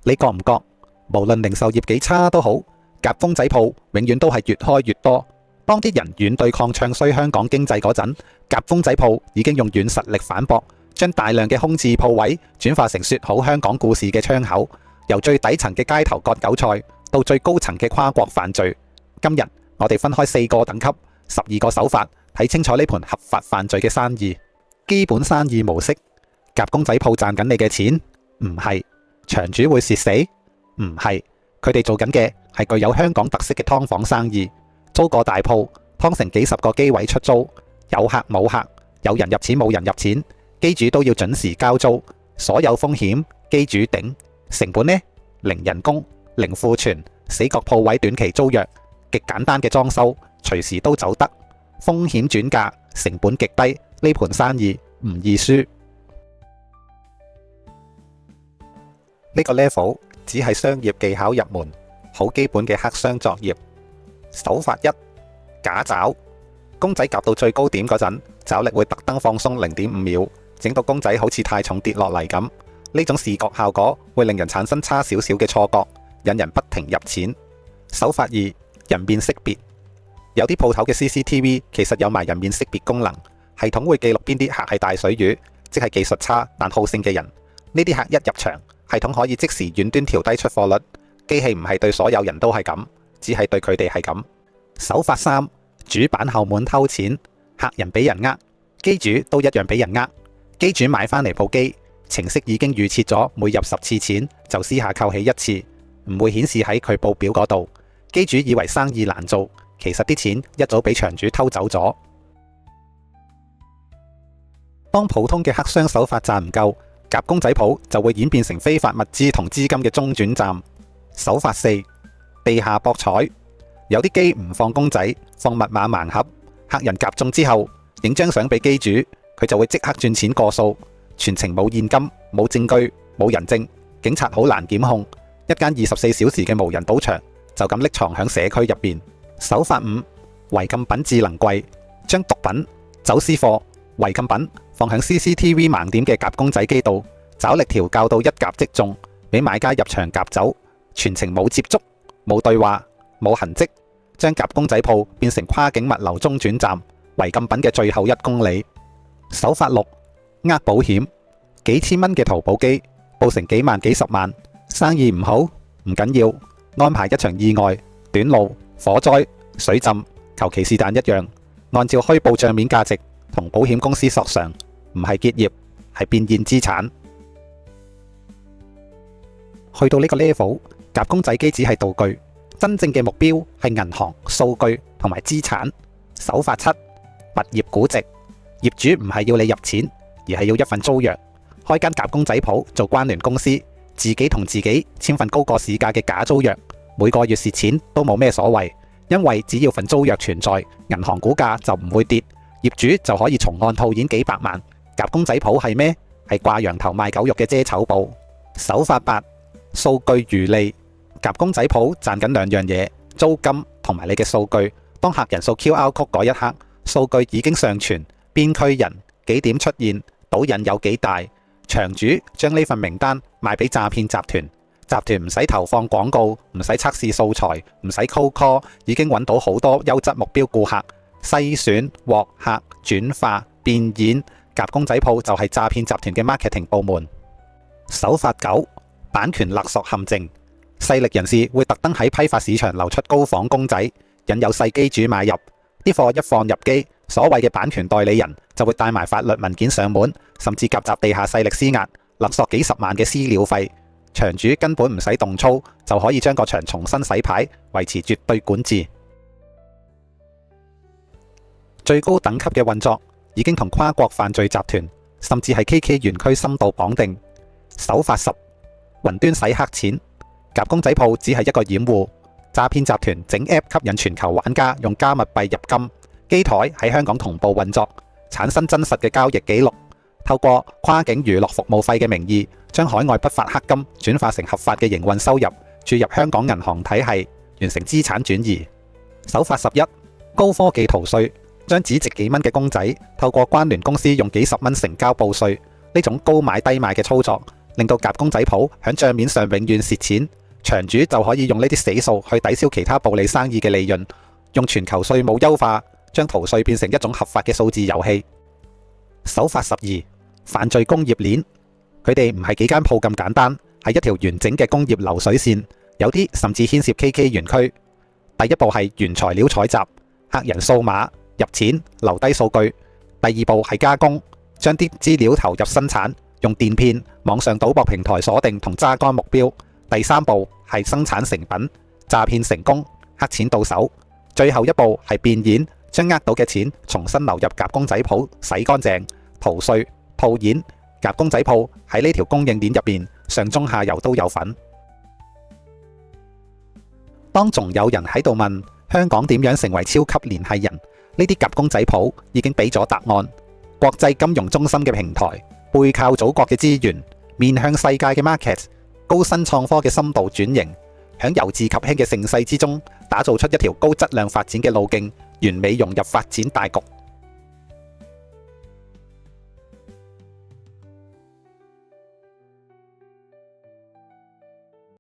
你覺唔覺？無論零售業幾差都好，夾公仔鋪永遠都係越開越多。當啲人軟對抗唱衰香港經濟嗰陣，夾公仔鋪已經用軟實力反駁，將大量嘅空置鋪位轉化成說好香港故事嘅窗口。由最底層嘅街頭割韭菜到最高層嘅跨國犯罪。今日我哋分開4個等級、12個手法，睇清楚呢盤合法犯罪嘅生意。基本生意模式：夾公仔鋪賺緊你嘅錢？唔係。場主會蝕死？唔係。佢哋做緊嘅係具有香港特色嘅劏房生意。租個大鋪，劏成幾十個機位出租，有客冇客，有人入錢冇人入錢，機主都要準時交租，所有風險機主頂，成本呢？零人工、零庫存，死角鋪位短期租約，極簡單嘅裝修，隨時都走得，風險轉嫁，成本極低，呢盤生意唔易輸。呢個 level 只係商業技巧入門，好基本嘅黑箱作業。手法1：假找公仔夾到最高點嗰陣，爪力會特登放鬆0.5秒，整到公仔好似太重跌落嚟咁。呢種視覺效果會令人產生差少少嘅錯覺，引人不停入錢。手法2：人面識別有啲鋪頭嘅 CCTV 其實有埋人面識別功能，系統會記錄邊啲客係大水魚，即係技術差但好勝嘅人。呢啲客一入場，系統可以即時遠端調低出貨率。機器唔係對所有人都係咁，只係對佢哋係咁。手法3：主板後門偷錢，客人俾人呃，機主都一樣俾人呃。機主買返嚟部機，程式已經預設咗每入10次錢就私下扣起1次，唔會顯示喺佢報表嗰度。機主以為生意難做，其實啲錢一早俾場主偷走咗。當普通嘅黑箱手法賺唔夠，夾公仔鋪就會演變成非法物資同資金嘅中轉站。手法4：地下博彩有啲機唔放公仔，放密碼盲盒，客人夾中之後影張相俾機主，佢就會即刻轉錢過數，全程冇現金、冇證據、冇人證，警察好難檢控。一間24小時嘅無人賭場就咁匿藏響社區入邊。手法5：違禁品智能櫃將毒品、走私貨、違禁品放響 CCTV 盲點嘅夾公仔機度，爪力調校到一夾即中，俾買家入場夾走，全程冇接觸、冇對話、冇痕跡，將夾公仔鋪變成跨境物流中轉站，違禁品嘅最後1公里。手法6：呃保險幾千蚊嘅淘寶機報成幾萬幾十萬，生意唔好唔緊要，安排一場意外、短路、火災、水浸，求其是但一樣，按照虛報賬面價值同保險公司索償，唔係結業，係變現資產。去到呢個 level， 夾公仔機只係道具，真正嘅目標係銀行、數據同埋資產。手法7：物業估值業主唔係要你入錢，而係要一份租約。開間夾公仔鋪做關聯公司，自己同自己簽份高過市價嘅假租約，每個月蝕錢都冇咩所謂，因為只要份租約存在，銀行估價就唔會跌，業主就可以從案套現幾百萬。夾公仔鋪係咩？係掛羊頭賣狗肉嘅遮醜布。手法8：數據漁利夾公仔鋪賺緊2樣嘢，租金同埋你嘅數據。當客人掃 QR code 嗰一刻，數據已經上傳，邊區人幾點出現，賭癮有幾大。場主將呢份名單賣俾詐騙集團，集團唔使投放廣告，唔使測試素材，唔使 cold call， 已經揾到好多優質目標顧客，篩選、獲客、轉化、變現。夾公仔鋪就係詐騙集團嘅 marketing 部門。手法9：版權勒索陷阱勢力人士會特登喺批發市場流出高仿公仔，引誘細機主買入。啲貨一放入機，所謂嘅版權代理人就會帶埋法律文件上門，甚至夾雜地下勢力施壓，勒索幾十萬嘅私了費。場主根本唔使動粗，就可以將個場重新洗牌，維持絕對管治。最高等級嘅運作已經同跨國犯罪集團，甚至係 KK 園區深度綁定。手法10：雲端洗黑錢夾公仔鋪只係一個掩護，詐騙集團整 App 吸引全球玩家用加密幣入金，機台喺香港同步運作，產生真實嘅交易記錄，透過跨境娛樂服務費嘅名義，將海外不法黑金轉化成合法嘅營運收入，注入香港銀行體系，完成資產轉移。手法11：高科技逃稅將只值幾蚊嘅公仔透過關聯公司用幾十蚊成交報稅，呢種高買低賣嘅操作令到夾公仔鋪響賬面上永遠蝕錢。場主就可以用呢啲死數去抵消其他暴利生意嘅利潤，用全球稅務優化，將逃稅變成一種合法嘅數字遊戲。手法12：犯罪工業鏈。佢哋唔係幾間鋪咁簡單，係一條完整嘅工業流水線，有啲甚至牽涉 KK 園區。第一步係原材料採集，客人掃碼入錢留低數據。第二步係加工，將啲資料投入生產，用電騙、網上賭博平台鎖定同榨乾目標。第三步係生產成品，詐騙成功，黑錢到手。最後一步係變現，將呃到嘅錢重新流入夾公仔鋪洗乾淨，逃稅套現。夾公仔鋪喺呢條供應鏈入邊，上中下游都有份。當仲有人喺度問香港點樣成為超級聯繫人，呢啲夾公仔鋪已經俾咗答案。國際金融中心嘅平台，背靠祖國嘅資源，面向世界嘅 market， 高新創科嘅深度轉型，響由治及興嘅盛世之中，打造出一條高質量發展嘅路徑，完美融入發展大局。